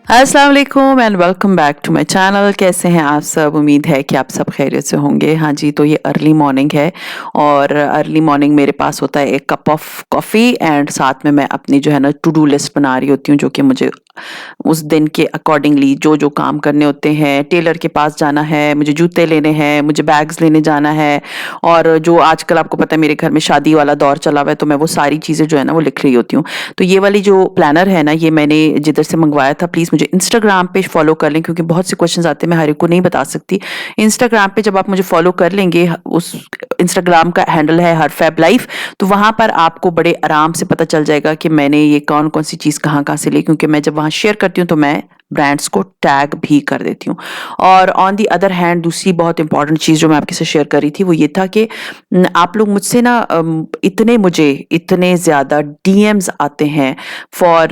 अस्सलाम वालेकुम and welcome back to my channel. कैसे हैं आप सब? उम्मीद है कि आप सब खैरियत से होंगे। हाँ जी, तो ये अर्ली मॉर्निंग है और अर्ली मॉर्निंग मेरे पास होता है एक कप ऑफ कॉफ़ी एंड साथ में मैं अपनी जो है ना टू डू लिस्ट बना रही होती हूँ, जो कि मुझे उस दिन के अकॉर्डिंगली जो जो काम करने होते हैं। टेलर के पास जाना है, मुझे जूते लेने हैं, मुझे बैग्स लेने जाना है, और जो आजकल आपको पता है मेरे घर में शादी वाला दौर चला हुआ है, तो मैं वो सारी चीज़ें जो है ना वो लिख रही होती हूँ। तो ये वाली जो प्लानर है ना, ये मैंने जिधर से मंगवाया था, प्लीज़ मुझे इंस्टाग्राम पे फॉलो कर लें, क्योंकि बहुत से क्वेश्चंस आते हैं, मैं हर एक को नहीं बता सकती। इंस्टाग्राम पे जब आप मुझे फॉलो कर लेंगे, उस इंस्टाग्राम का हैंडल है हर फैब लाइफ, तो वहां पर आपको बड़े आराम से पता चल जाएगा कि मैंने ये कौन कौन सी चीज़ कहाँ कहाँ से ली, क्योंकि मैं जब वहां शेयर करती हूँ तो मैं ब्रांड्स को टैग भी कर देती हूँ। और ऑन दी अदर हैंड दूसरी बहुत इंपॉर्टेंट चीज़ जो मैं आपके साथ शेयर कर रही थी वो ये था कि आप लोग मुझसे ना मुझे इतने ज़्यादा डीएम्स आते हैं फॉर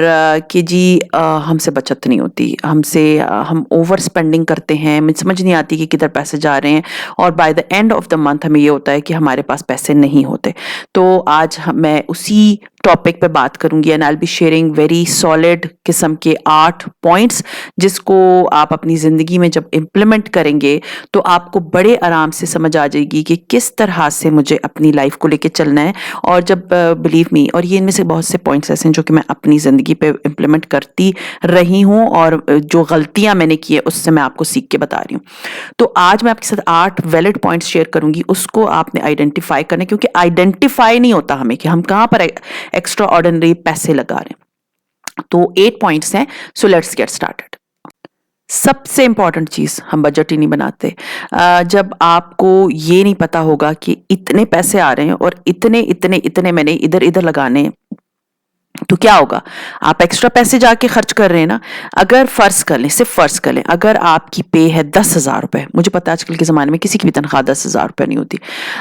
कि जी हमसे बचत नहीं होती, हम ओवर स्पेंडिंग करते हैं, मुझे समझ नहीं आती कि किधर पैसे जा रहे हैं, और by the end of the month हमें ये होता है कि हमारे पास पैसे नहीं होते। तो आज मैं उसी टॉपिक पे बात करूंगी and I will be sharing very solid किस्म के 8 पॉइंट्स, जिसको आप अपनी ज़िंदगी में जब इम्प्लीमेंट करेंगे तो आपको बड़े आराम से समझ आ जाएगी कि किस तरह से मुझे अपनी लाइफ को लेके चलना है। और जब बिलीव मी, और ये इनमें से बहुत से पॉइंट्स ऐसे हैं जो कि मैं अपनी ज़िंदगी पे इम्प्लीमेंट करती रही हूँ, और जो गलतियाँ मैंने की है उससे मैं आपको सीख के बता रही हूँ। तो आज मैं आपके साथ 8 वैलिड पॉइंट्स शेयर करूंगी, उसको आपने आइडेंटिफाई करना है, क्योंकि आइडेंटिफाई नहीं होता हमें कि हम कहाँ पर एक्स्ट्रा ऑर्डिनरी पैसे लगा रहे हैं। तो 8 पॉइंट्स हैं, सो लेट्स गेट स्टार्टेड। सबसे इंपॉर्टेंट चीज, हम बजट ही नहीं बनाते। जब आपको ये नहीं पता होगा कि इतने पैसे आ रहे हैं और इतने इतने इतने मैंने इधर इधर लगाने हैं, तो क्या होगा? आप एक्स्ट्रा पैसे जाके खर्च कर रहे हैं ना। अगर फर्ज कर लें, सिर्फ फर्ज कर लें, अगर आपकी पे है 10,000 रुपए, मुझे पता है आजकल के ज़माने में किसी की भी तनख्वाह 10,000 रुपए नहीं होती।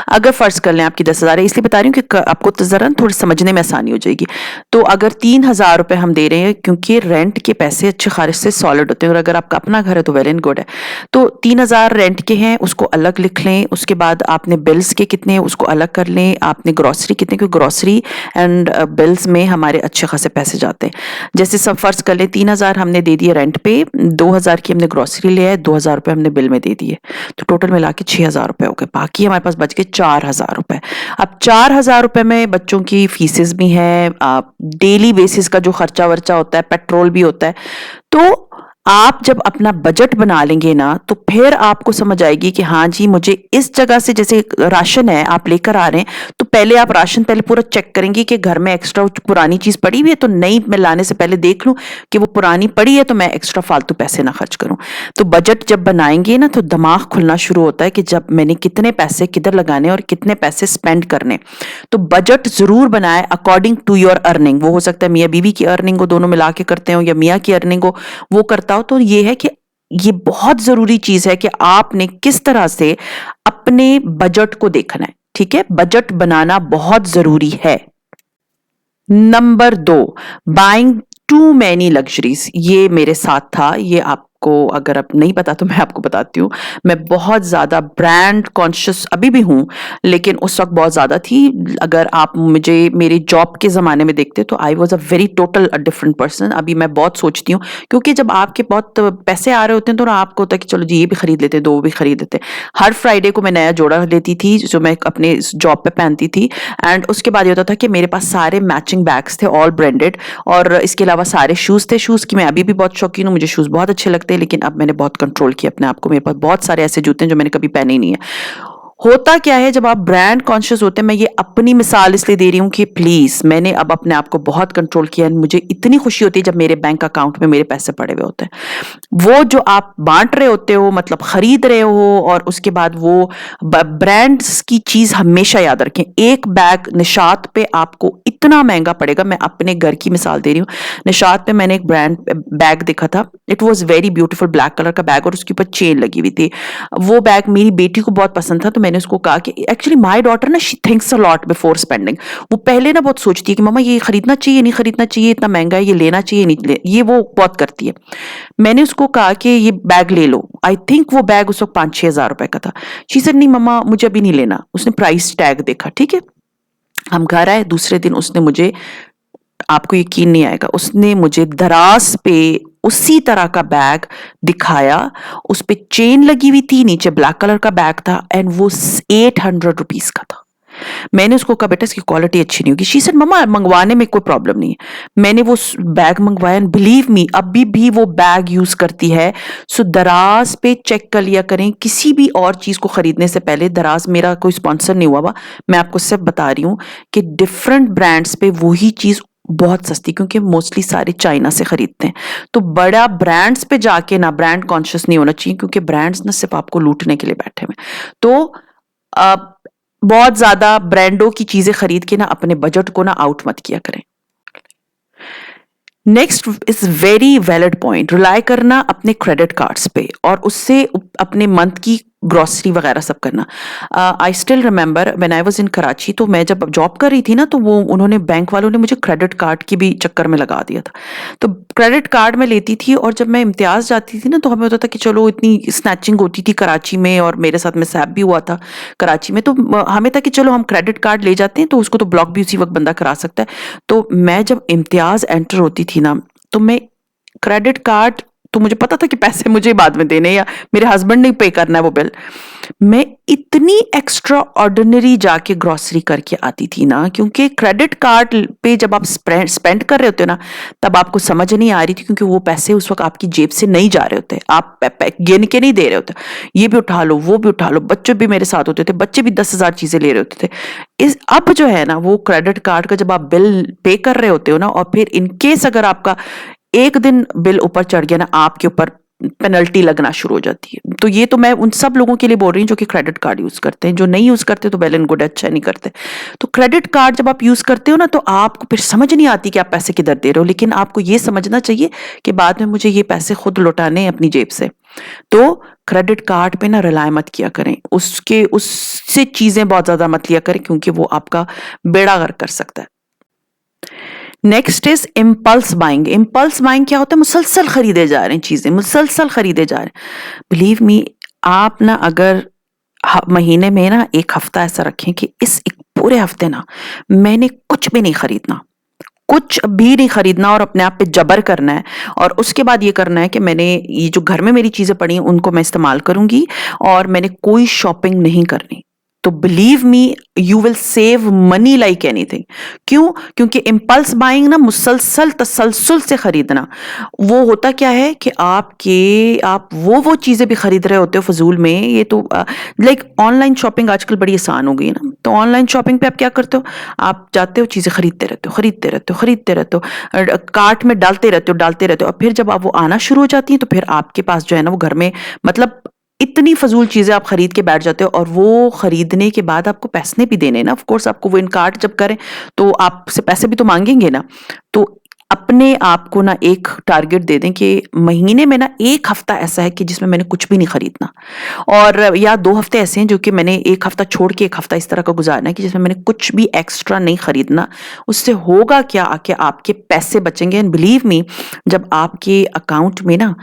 अगर फर्ज कर लें आपकी 10,000 है, इसलिए बता रही हूँ कि आपको तो ज़रा थोड़ी समझने में आसानी हो जाएगी। तो अगर 3,000 रुपए हम दे रहे हैं, क्योंकि रेंट के पैसे अच्छे खारिज से सॉलिड होते हैं, और अगर आपका अपना घर है तो वेल एंड गुड है। तो 3,000 रेंट के हैं, उसको अलग लिख लें। उसके बाद आपने बिल्स के कितने हैं उसको अलग कर लें, आपने ग्रॉसरी कितने, क्योंकि ग्रॉसरी एंड बिल्स में हमारे अच्छे खासे पैसे जाते हैं। जैसे सब फर्ज कर ले 3,000 हमने दे दिए रेंट पे, 2,000 की हमने ग्रोसरी लिया है, 2,000 रुपए हमने बिल में दे दिए, तो टोटल मिला के 6,000 रुपए हो गए। बाकी हमारे पास बच गए 4,000 रुपए। अब 4,000 रुपए में बच्चों की फीसेस भी हैं, डेली बेसिस का जो खर्चा वर्चा होता है, पेट्रोल भी होता है। तो आप जब अपना बजट बना लेंगे ना, तो फिर आपको समझ आएगी कि हाँ जी, मुझे इस जगह से, जैसे राशन है आप लेकर आ रहे हैं, तो पहले आप राशन पहले पूरा चेक करेंगे कि घर में एक्स्ट्रा पुरानी चीज पड़ी हुई है, तो नई में लाने से पहले देख लूं कि वो पुरानी पड़ी है, तो मैं एक्स्ट्रा फालतू पैसे ना खर्च करूं। तो बजट जब बनाएंगे ना, तो दिमाग खुलना शुरू होता है कि जब मैंने कितने पैसे किधर लगाने और कितने पैसे स्पेंड करने। तो बजट जरूर बनाए अकॉर्डिंग टू योर अर्निंग। वो हो सकता है मियाँ बीवी की अर्निंग को दोनों मिला के करते हो, या मियाँ की अर्निंग हो वो करता हो। तो ये है कि ये बहुत जरूरी चीज है कि आपने किस तरह से अपने बजट को देखना है। ठीक है, बजट बनाना बहुत जरूरी है। Number 2, buying too many luxuries. ये मेरे साथ था, ये आपको अगर अब नहीं पता तो मैं आपको बताती हूँ। मैं बहुत ज्यादा ब्रांड कॉन्शियस अभी भी हूँ, लेकिन उस वक्त बहुत ज्यादा थी। अगर आप मुझे मेरे जॉब के जमाने में देखते तो I was a very total different person. अभी मैं बहुत सोचती हूँ, क्योंकि जब आपके बहुत पैसे आ रहे होते हैं तो ना आपको होता है कि चलो जी ये भी खरीद लेते हैं, दो भी खरीद लेते हैं। हर फ्राइडे को मैं नया जोड़ा लेती थी जो मैं अपने जॉब पे पहनती थी। एंड उसके बाद ये होता था कि मेरे पास सारे मैचिंग बैग्स थे, ऑल ब्रांडेड, और इसके अलावा सारे शूज थे। शूज की मैं अभी भी बहुत शौकीन हूँ, मुझे शूज बहुत अच्छे लगते हैं, लेकिन अब मैंने बहुत कंट्रोल किया अपने आप को। मेरे पास बहुत सारे ऐसे जूते हैं जो मैंने कभी पहने ही नहीं है। होता क्या है, जब आप ब्रांड कॉन्शियस होते हैं, मैं ये अपनी मिसाल इसलिए दे रही हूँ कि प्लीज मैंने अब अपने आप को बहुत कंट्रोल किया है। मुझे इतनी खुशी होती है जब मेरे बैंक अकाउंट में मेरे पैसे पड़े हुए होते हैं। वो जो आप बांट रहे होते हो, मतलब खरीद रहे हो, और उसके बाद वो ब्रांड्स की चीज हमेशा याद रखें। एक बैग निशात पे आपको इतना महंगा पड़ेगा। मैं अपने घर की मिसाल दे रही हूँ। निशात पे मैंने एक ब्रांड बैग देखा था, it was very beautiful, black colour का बैग, और उसके ऊपर चेन लगी हुई थी। वो बैग मेरी बेटी को बहुत पसंद था, तो मैंने उसको कहा कि एक्चुअली माय डॉटर ना, she thinks a lot before spending. वो पहले ना बहुत सोचती है कि मम्मा ये खरीदना चाहिए नहीं खरीदना चाहिए, इतना महंगा है, ये लेना चाहिए नहीं ये वो बहुत करती है। मैंने उसको कहा कि ये बैग ले लो। आई थिंक वो बैग उस वक्त 5-6 हजार रुपए का था। शी सेड नहीं मम्मा मुझे अभी नहीं लेना। उसने प्राइस टैग देखा, ठीक है। हम घर आए, दूसरे दिन उसने मुझे, आपको यकीन नहीं आएगा, उसने मुझे दराज पे उसी तरह का बैग दिखाया, उस पे चेन लगी हुई थी, नीचे ब्लैक कलर का बैग था एंड वो 800 रुपीज का था। मैंने उसको कहा बेटा इसकी क्वालिटी अच्छी नहीं होगी। शी सेड मम्मा मंगवाने में कोई प्रॉब्लम नहीं है। मैंने वो बैग मंगवाया एंड बिलीव मी अभी भी वो बैग यूज करती है। सो दराज पे चेक कर लिया करें, किसी भी और चीज को खरीदने से पहले। दराज मेरा कोई स्पॉन्सर नहीं हुआ, मैं आपको सिर्फ बता रही हूँ कि डिफरेंट ब्रांड्स पे वही चीज बहुत सस्ती, क्योंकि मोस्टली सारे चाइना से खरीदते हैं। तो बड़ा ब्रांड्स पे जाके ना ब्रांड कॉन्शियस नहीं होना चाहिए, क्योंकि ब्रांड्स ना सिर्फ आपको लूटने के लिए बैठे हुए। तो बहुत ज्यादा ब्रांडों की चीजें खरीद के ना अपने बजट को ना आउट मत किया करें। Next is very valid point, rely करना अपने क्रेडिट कार्ड्स पे और उससे अपने मंथ की ग्रॉसरी वगैरह सब करना। I still remember when I was in Karachi, तो मैं जब जॉब कर रही थी ना, तो वो उन्होंने बैंक वालों ने मुझे क्रेडिट कार्ड की भी चक्कर में लगा दिया था। तो क्रेडिट कार्ड में लेती थी और जब मैं इम्तियाज जाती थी ना, तो हमें होता था कि चलो इतनी स्नैचिंग होती थी कराची में, और मेरे साथ में सैब भी हुआ था कराची में, तो हमें था कि चलो हम क्रेडिट कार्ड ले जाते हैं तो उसको तो ब्लॉक भी उसी वक्त बंदा करा सकता है। तो मैं जब इम्तियाज एंटर होती थी ना, तो मैं क्रेडिट कार्ड, तो मुझे पता था कि पैसे मुझे बाद में देने या मेरे हस्बैंड ने पे करना है वो बिल, मैं इतनी एक्स्ट्रा ऑर्डिनरी जाके ग्रोसरी करके आती थी ना, क्योंकि क्रेडिट कार्ड पे जब आप स्पेंड कर रहे होते हो ना, तब आपको समझ नहीं आ रही थी, क्योंकि वो पैसे उस वक्त आपकी जेब से नहीं जा रहे होते, आप गिन के नहीं दे रहे होते। ये भी उठा लो, वो भी उठा लो, बच्चे भी मेरे साथ होते थे, बच्चे भी 10,000 चीजें ले रहे होते थे। अब जो है ना, वो क्रेडिट कार्ड का जब आप बिल पे कर रहे होते हो ना, और फिर इनकेस अगर आपका एक दिन बिल ऊपर चढ़ गया ना, आपके ऊपर पेनल्टी लगना शुरू हो जाती है। तो ये तो मैं उन सब लोगों के लिए बोल रही हूँ जो कि क्रेडिट कार्ड यूज करते हैं। जो नहीं यूज करते तो वेल एंड गुड, अच्छा नहीं करते। तो क्रेडिट कार्ड जब आप यूज करते हो ना, तो आपको फिर समझ नहीं आती कि आप पैसे किधर दे रहे हो, लेकिन आपको ये समझना चाहिए कि बाद में मुझे ये पैसे खुद लौटाने हैं अपनी जेब से। तो क्रेडिट कार्ड पे ना रिलाय मत किया करें, उससे चीजें बहुत ज्यादा मत लिया करें, क्योंकि वो आपका बेड़ा गर्क कर सकता है। Next is impulse buying. Impulse buying क्या होता है? मुसलसल खरीदे जा रहे हैं चीजें, मुसलसल खरीदे जा रहे हैं। बिलीव मी, आप ना अगर महीने में ना एक हफ्ता ऐसा रखें कि इस एक पूरे हफ्ते ना मैंने कुछ भी नहीं खरीदना, कुछ भी नहीं खरीदना, और अपने आप पे जबर करना है, और उसके बाद ये करना है कि मैंने ये जो घर में मेरी चीजें पड़ी हैं उनको मैं इस्तेमाल करूंगी, और मैंने कोई शॉपिंग नहीं करनी। तो believe me, you will save money like anything. क्यों? क्योंकि इम्पल्स बाइंग ना, मुसलसल तसलसल से खरीदना, वो होता क्या है कि आप वो चीजें भी खरीद रहे होते हो फजूल में। ये तो लाइक ऑनलाइन शॉपिंग आजकल बड़ी आसान हो गई है ना। तो ऑनलाइन शॉपिंग पे आप क्या करते हो? आप जाते हो, चीजें खरीदते रहते हो, खरीदते रहते हो, खरीदते रहते हो, कार्ट में डालते रहते हो, डालते रहते हो, और फिर जब आप वो आना शुरू हो जाती है, तो फिर आपके पास जो है ना, वो घर में मतलब इतनी फजूल चीजें आप खरीद के बैठ जाते हो, और वो खरीदने के बाद आपको पैसे भी देने ना, ऑफ कोर्स आपको वो इन कार्ड जब करें तो आपसे पैसे भी तो मांगेंगे ना। तो अपने आप को ना एक टारगेट दे दें कि महीने में ना एक हफ्ता ऐसा है कि जिसमें मैंने कुछ भी नहीं खरीदना, और या 2 हफ्ते ऐसे हैं जो कि मैंने एक हफ्ता छोड़ के एक हफ्ता इस तरह का गुजारना है कि जिसमें मैंने कुछ भी एक्स्ट्रा नहीं खरीदना। उससे होगा क्या कि आपके पैसे बचेंगे। एंड बिलीव मी, जब आपके अकाउंट में ना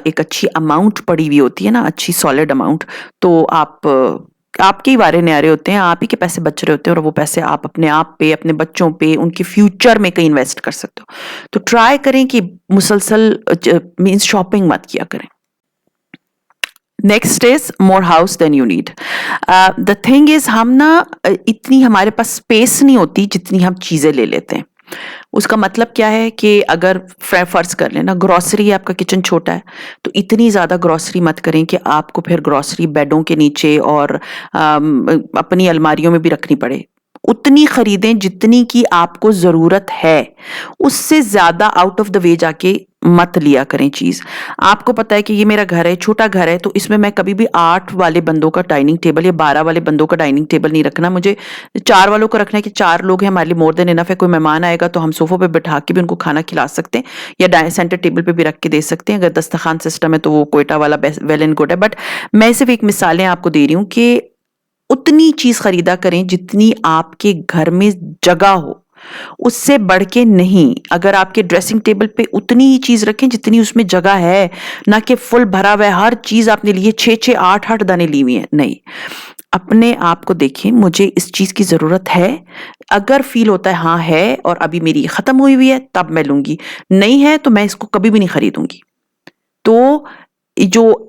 एक अच्छी अमाउंट पड़ी हुई होती है ना, अच्छी सॉलिड अमाउंट, तो आपके ही वारे न्यारे होते हैं, आप ही के पैसे बच रहे होते हैं, और वो पैसे आप अपने आप पे, अपने बच्चों पे, उनके फ्यूचर में कहीं इन्वेस्ट कर सकते हो। तो ट्राई करें कि मुसलसल मींस शॉपिंग मत किया करें। Next is more house than you need. The thing is, हम ना इतनी हमारे पास स्पेस नहीं होती जितनी हम चीजें ले लेते हैं। उसका मतलब क्या है कि अगर फर्ज कर लेना ग्रोसरी, आपका किचन छोटा है, तो इतनी ज्यादा ग्रोसरी मत करें कि आपको फिर ग्रोसरी बेडों के नीचे और अपनी अलमारियों में भी रखनी पड़े। उतनी खरीदें जितनी की आपको जरूरत है, उससे ज्यादा आउट ऑफ द वे जाके मत लिया करें चीज। आपको पता है कि ये मेरा घर है, छोटा घर है, तो इसमें मैं कभी भी 8 वाले बंदों का डाइनिंग टेबल या 12 वाले बंदों का डाइनिंग टेबल नहीं रखना। मुझे 4 वालों का रखना है कि 4 लोग हैं, हमारे लिए मोर देन इनफ है। कोई मेहमान आएगा तो हम सोफों पे बिठा के भी उनको खाना खिला सकते हैं, या सेंटर टेबल पे भी रख के दे सकते हैं। अगर दस्तरखान सिस्टम है तो वो कोयटा वाला वेल एंड गुड है, बट मैं सिर्फ एक मिसालें आपको दे रही हूँ कि उतनी चीज खरीदा करें जितनी आपके घर में जगह हो, उससे बढ़ के नहीं। अगर आपके ड्रेसिंग टेबल पे उतनी ही चीज रखें जितनी उसमें जगह है, ना कि फुल भरा हुआ है, हर चीज आपने लिए 6-6 8-8 दाने ली हुई है, नहीं। अपने आप को देखें, मुझे इस चीज़ की ज़रूरत है? अगर फ़ील होता है हाँ है और अभी मेरी ख़त्म हुई हुई है, तब मैं लूँगी, नहीं है तो मैं इसको कभी भी नहीं खरीदूँगी। तो जो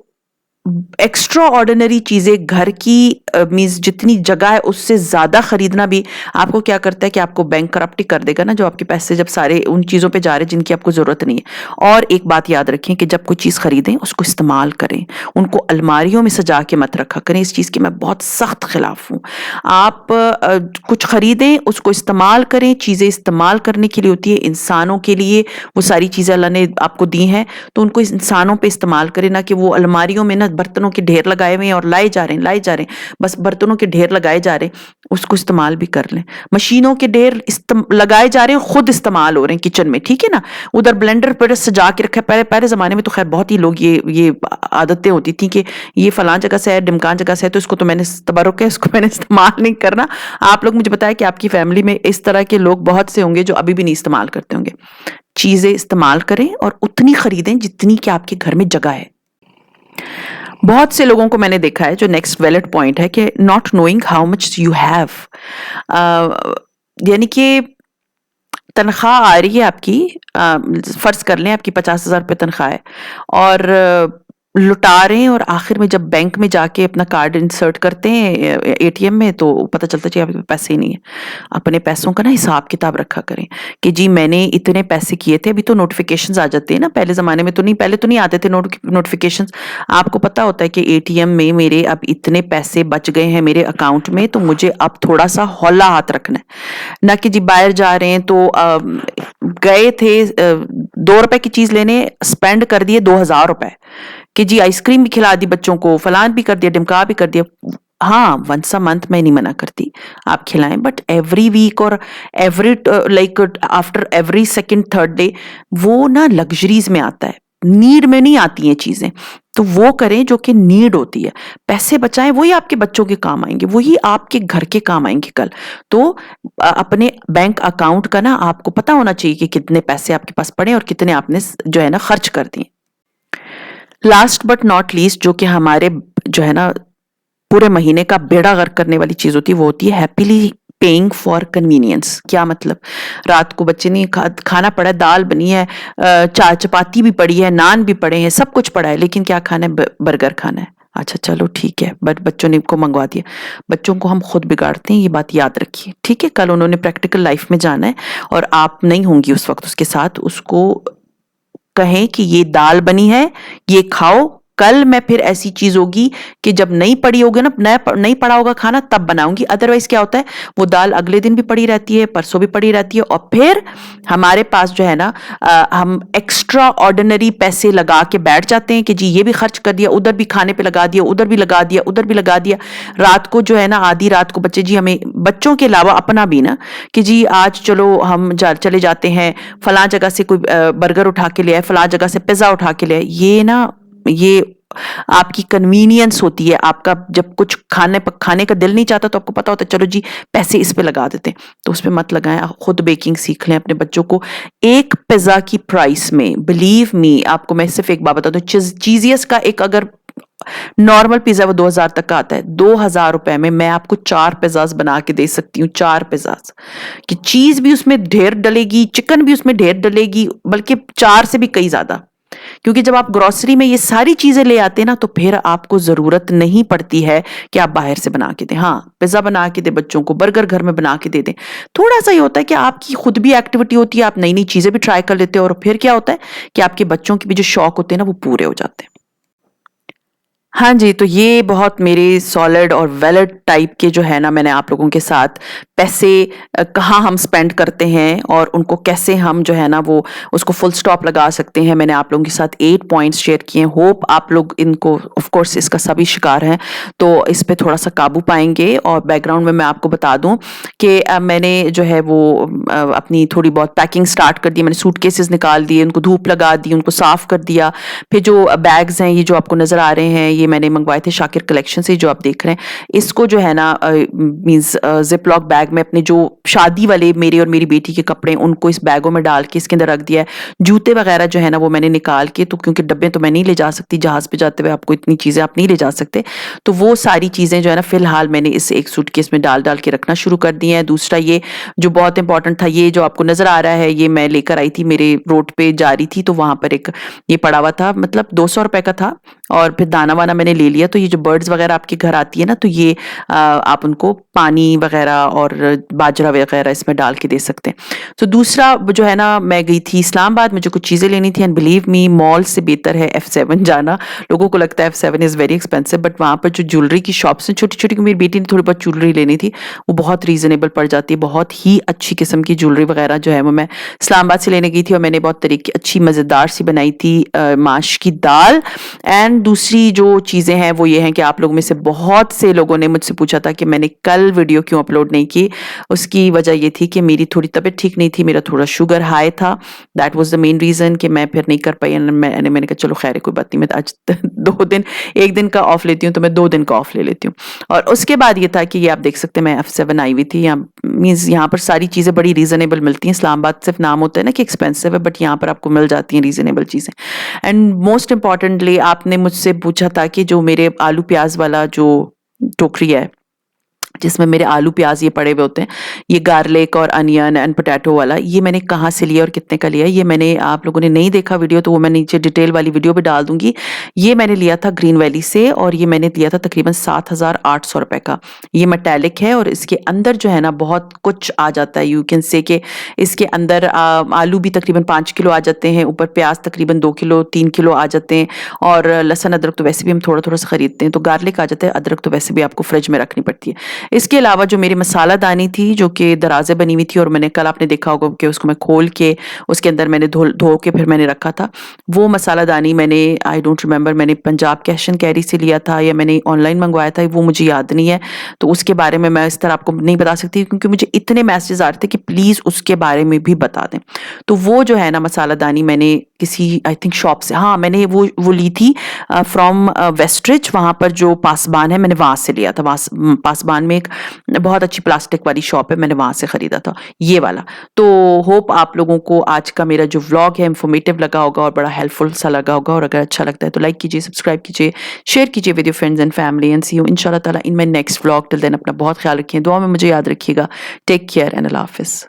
एक्स्ट्रा ऑर्डिनरी चीज़ें घर की मीन्स जितनी जगह है उससे ज़्यादा खरीदना भी आपको क्या करता है कि आपको बैंक करप्ट ही कर देगा ना, जो आपके पैसे जब सारे उन चीज़ों पे जा रहे हैं जिनकी आपको ज़रूरत नहीं है। और एक बात याद रखें कि जब कोई चीज़ खरीदें उसको इस्तेमाल करें, उनको अलमारियों में सजा के मत रखा करें। इस चीज़ की मैं बहुत सख्त खिलाफ हूँ। आप कुछ खरीदें, उसको इस्तेमाल करें। चीज़ें इस्तेमाल करने के लिए होती है, इंसानों के लिए वो सारी चीज़ें अल्लाह ने आपको दी हैं, तो उनको इंसानों पे इस्तेमाल करें, ना कि वो अलमारियों में ना बर्तनों के ढेर लगाए हुए हैं और लाए जा रहे हैं, बस बर्तनों के ढेर लगाए जा रहे हैं, उसको इस्तेमाल भी कर लें। मशीनों के ढेर लगाए जा रहे हैं, खुद इस्तेमाल हो रहे हैं किचन में, ठीक है ना। उधर ब्लेंडर पर सजा के रखा है। पहले पहले ज़माने में तो खैर बहुत ही लोग ये आदतें होती थी कि ये फलां जगह से है, ढिमकान जगह से है, तो इसको तो मैंने तबरुक है, इसको मैंने इस्तेमाल नहीं करना। आप लोग मुझे बताया कि आपकी फैमिली में इस तरह के लोग बहुत से होंगे जो अभी भी नहीं इस्तेमाल करते होंगे। चीज़ें इस्तेमाल करें और उतनी खरीदें जितनी कि आपके घर में जगह है। बहुत से लोगों को मैंने देखा है, जो नेक्स्ट वैलिड पॉइंट है कि not knowing how much you have, यानी कि तनख्वाह आ रही है आपकी, फर्ज कर लें आपकी 50,000 रुपये तनख्वाह है और लुटा रहे हैं, और आखिर में जब बैंक में जाके अपना कार्ड इंसर्ट करते हैं एटीएम में, तो पता चलता है जी आपके पास पैसे ही नहीं है। अपने पैसों का ना हिसाब किताब रखा करें कि जी मैंने इतने पैसे किए थे। अभी तो नोटिफिकेशंस आ जाते हैं ना, पहले ज़माने में तो नहीं, पहले तो नहीं आते थे नोटिफिकेशंस। आपको पता होता है कि एटीएम में मेरे अब इतने पैसे बच गए हैं मेरे अकाउंट में, तो मुझे अब थोड़ा सा हौला हाथ रखना है, ना कि जी बाहर जा रहे हैं तो गए थे 2 रुपए की चीज़ लेने, स्पेंड कर दिए 2,000 रुपए कि जी आइसक्रीम भी खिला दी बच्चों को, फलान भी कर दिया, ढिमका भी कर दिया। हाँ, वंस अ मंथ मैं नहीं मना करती, आप खिलाएं, बट एवरी वीक और every like after every second third day वो ना लग्जरीज में आता है, नीड में नहीं आती हैं चीजें। तो वो करें जो कि नीड होती है। पैसे बचाएं, वही आपके बच्चों के काम आएंगे, वही आपके घर के काम आएंगे कल। तो अपने बैंक अकाउंट का ना आपको पता होना चाहिए कि कितने पैसे आपके पास पड़े और कितने आपने जो है ना खर्च कर दिए। लास्ट बट नॉट लीस्ट, जो कि हमारे जो है ना पूरे महीने का बेड़ा गर्क करने वाली चीज होती है, वो होती है हैप्पीली पेइंग फॉर कन्वीनियंस। क्या मतलब? रात को बच्चे ने खाना पड़ा है, दाल बनी है, चपाती भी पड़ी है, नान भी पड़े हैं, सब कुछ पड़ा है, लेकिन क्या खाना है? बर्गर खाना है। अच्छा चलो ठीक है, बट बच्चों ने को मंगवा दिया। बच्चों को हम खुद बिगाड़ते हैं, ये बात याद रखिए, ठीक है। कल उन्होंने प्रैक्टिकल लाइफ में जाना है और आप नहीं होंगी उस वक्त उसके साथ। उसको कहें कि ये दाल बनी है, ये खाओ, कल मैं फिर ऐसी चीज होगी कि जब नहीं पड़ी होगी ना, नहीं पड़ा होगा खाना, तब बनाऊंगी। अदरवाइज क्या होता है, वो दाल अगले दिन भी पड़ी रहती है, परसों भी पड़ी रहती है, और फिर हमारे पास जो है ना हम एक्स्ट्रा ऑर्डिनरी पैसे लगा के बैठ जाते हैं कि जी ये भी खर्च कर दिया, उधर भी खाने पे लगा दिया, उधर भी लगा दिया, उधर भी लगा दिया। रात को जो है ना, आधी रात को बच्चे जी हमें, बच्चों के अलावा अपना भी ना, कि जी आज चलो हम चले जाते हैं फलां जगह से, कोई बर्गर उठा के ले आए, फलां जगह से पिज्जा उठा के ले आए। ये आपकी कन्वीनियंस होती है। आपका जब कुछ खाने का दिल नहीं चाहता, तो आपको पता होता है चलो जी पैसे इस पे लगा देते हैं, तो उस पे मत लगाएं। खुद बेकिंग सीख लें अपने बच्चों को। एक पिज्जा की प्राइस में, बिलीव मी, आपको मैं सिर्फ एक बात बता दूं, चीजियस का एक अगर नॉर्मल पिज्जा वो 2,000 तक का आता है, 2,000 रुपए में मैं आपको 4 पिज्जाज बना के दे सकती हूँ। 4 पिज्जाज कि चीज भी उसमें ढेर डलेगी, चिकन भी उसमें ढेर डलेगी, बल्कि 4 से भी कई ज्यादा। क्योंकि जब आप ग्रोसरी में ये सारी चीजें ले आते हैं ना, तो फिर आपको जरूरत नहीं पड़ती है कि आप बाहर से बना के दें। हाँ, पिज्जा बना के दे बच्चों को, बर्गर घर में बना के दे दें। थोड़ा सा ये होता है कि आपकी खुद भी एक्टिविटी होती है, आप नई नई चीजें भी ट्राई कर लेते हो, और फिर क्या होता है कि आपके बच्चों के भी जो शौक होते हैं ना, वो पूरे हो जाते हैं। हाँ जी, तो ये बहुत मेरे सॉलिड और वैलिड टाइप के जो है ना, मैंने आप लोगों के साथ पैसे कहाँ हम स्पेंड करते हैं और उनको कैसे हम जो है ना वो उसको फुल स्टॉप लगा सकते हैं, मैंने आप लोगों के साथ 8 पॉइंट्स शेयर किए। होप आप लोग इनको, ऑफ कोर्स इसका सभी शिकार हैं, तो इस पे थोड़ा सा काबू पाएंगे। और बैकग्राउंड में मैं आपको बता दूं कि मैंने जो है वो अपनी थोड़ी बहुत पैकिंग स्टार्ट कर दी। मैंने सूटकेसेस निकाल दिए, उनको धूप लगा दी, उनको साफ कर दिया। फिर जो बैग्स हैं, ये जो आपको नजर आ रहे हैं, ये मैंने मंगवाए थे शाकिर कलेक्शन से, जो आप देख रहे हैं। इसको जो है ना मीन्स जिप लॉक बैग में अपने जो शादी वाले मेरे और मेरी बेटी के कपड़े उनको इस बैगों में डाल के इसके अंदर रख दिया है। जूते वगैरह जो है ना वो मैंने निकाल के, तो क्योंकि डब्बे तो मैं नहीं ले जा सकती, जहाज पे जाते हुए आपको इतनी चीजें आप नहीं ले जा सकते, तो वो सारी चीजें जो है ना फिलहाल मैंने इस एक सूटकेस में डाल डाल के रखना शुरू कर दी है। दूसरा ये जो बहुत इंपॉर्टेंट था, ये जो आपको नजर आ रहा है, ये मैं लेकर आई थी, मेरे रोड पे जा रही थी तो वहां पर एक ये पड़ा हुआ था, मतलब 200 रुपए का था, और फिर दाना वाना मैंने ले लिया। तो ये जो बर्ड्स वगैरह आपके घर आती है ना, तो ये आप उनको पानी वगैरह और बाजरा वगैरह इसमें डाल के दे सकते हैं। तो दूसरा जो है ना, मैं गई थी इस्लामाबाद, मुझे कुछ चीजें लेनी थी, एंड बिलीव मी मॉल से बेहतर है F7 जाना। लोगों को लगता है F7 is very expensive, but वहां पर जो ज्वेलरी की शॉप्स हैं छोटी छोटी, मेरी बेटी ने थोड़ी बहुत ज्वेलरी लेनी थी, वो बहुत रीजनेबल पड़ जाती है। बहुत ही अच्छी किस्म की ज्वेलरी वगैरह जो है वो मैं इस्लामाबाद से लेने गई थी, और मैंने बहुत तरीके अच्छी मजेदार सी बनाई थी माश की दाल। एंड दूसरी जो चीजें हैं वो ये हैं कि आप लोगों में से बहुत से लोगों ने मुझसे पूछा था कि मैंने कल वीडियो क्यों अपलोड नहीं की। उसकी वजह ये थी कि मेरी थोड़ी तबीयत ठीक नहीं थी, मेरा थोड़ा शुगर हाई था, that was the main reason कि मैं फिर नहीं कर पाई। मैंने कहा चलो खैर कोई बात नहीं, मैं तो आज 2 दिन, एक दिन का ऑफ लेती हूँ तो मैं 2 दिन का ऑफ ले लेती हूँ। और उसके बाद ये था कि ये आप देख सकते हैं मैं F7 आई हुई थी। यहाँ मीन्स यहाँ पर सारी चीजें बड़ी रीजनेबल मिलती हैं। इस्लामाबाद सिर्फ नाम होता है ना कि एक्सपेंसिव है, बट यहाँ पर आपको मिल जाती हैं रीजनेबल चीजें। एंड मोस्ट इंपॉर्टेंटली आपने मुझसे पूछा था कि जो मेरे आलू प्याज वाला जो टोकरी है जिसमें मेरे आलू प्याज ये पड़े हुए होते हैं, ये गार्लिक और अनियन एंड पोटैटो वाला, ये मैंने कहाँ से लिया और कितने का लिया, ये मैंने, आप लोगों ने नहीं देखा वीडियो तो वो मैं नीचे डिटेल वाली वीडियो भी डाल दूंगी। ये मैंने लिया था ग्रीन वैली से, और ये मैंने लिया था तकरीबन 7,800 रुपए का। ये मेटालिक है, और इसके अंदर जो है ना बहुत कुछ आ जाता है। यू कैन से कि इसके अंदर आलू भी तकरीबन 5 किलो आ जाते हैं, ऊपर प्याज तकरीबन 2 किलो 3 किलो आ जाते हैं, और लहसुन अदरक तो वैसे भी हम थोड़ा थोड़ा सा खरीदते हैं, तो गार्लिक आ जाता है, अदरक तो वैसे भी आपको फ्रिज में रखनी पड़ती है। इसके अलावा जो मेरी मसाला दानी थी जो कि दराजे बनी हुई थी, और मैंने कल आपने देखा होगा कि उसको मैं खोल के उसके अंदर मैंने धो के फिर मैंने रखा था, वो मसाला दानी मैंने, आई डोंट रिमेम्बर मैंने पंजाब कैश एंड कैरी से लिया था या मैंने ऑनलाइन मंगवाया था, वो मुझे याद नहीं है। तो उसके बारे में मैं इस तरह आपको नहीं बता सकती, क्योंकि मुझे इतने मैसेजेस आ रहे थे कि प्लीज उसके बारे में भी बता दें। तो वो जो है ना मसाला दानी मैंने किसी आई थिंक शॉप से, हाँ मैंने वो ली थी फ्रॉम वेस्ट्रिच, वहां पर जो पासबान है मैंने वहां से लिया था। पासबान में एक बहुत अच्छी प्लास्टिक वाली शॉप है, मैंने वहां से खरीदा था ये वाला। तो होप आप लोगों को आज का मेरा जो व्लॉग है इंफॉर्मेटिव लगा होगा और बड़ा हेल्पफुल सा लगा होगा, और अगर अच्छा लगता है तो लाइक कीजिए, सब्सक्राइब कीजिए, शेयर कीजिए with your friends and family, and see you इंशाल्लाह ताला in my next vlog. Till then अपना बहुत ख्याल रखिए, दुआ में मुझे याद रखिएगा। टेक केयर एंड अल्लाह हाफिज।